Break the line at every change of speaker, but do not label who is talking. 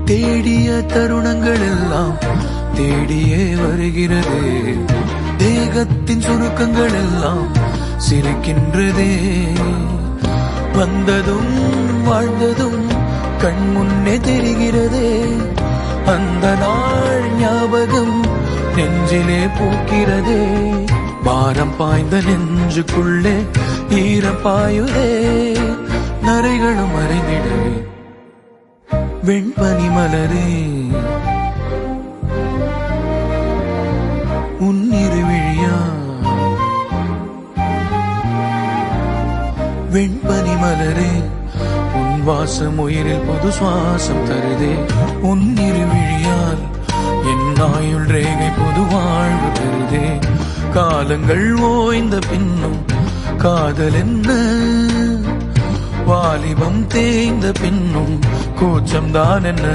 தேடிய தருணங்கள் எல்லாம் தேடியே வருகிறது. தேகத்தின் சுருக்கங்கள் எல்லாம் சிரிக்கின்றதே. வந்ததும் வாழ்ந்ததும் கண் முன்னே தெரிகிறதே. அந்த நாள் ஞாபகம் நெஞ்சிலே பூக்கிறதே. பாரம் பாய்ந்த நெஞ்சுக்குள்ளே ஈரம் பாயுதே. நரைகளும் மறைந்திடவே வெண்பனி மலரே உன்னிரு விழியா. வெண்பனி மலரே உன் வாசம் உயிரில் புது சுவாசம் தருதே. உன்னிரு விழியால் என் ஆயுள் ரேகை புது வாழ்வு தருதே. காலங்கள் ஓய்ந்த பின்னும் காதல் என்ன, வாலிபம் தேய்ந்த பின்னும் கூச்சம்தான் என்ன.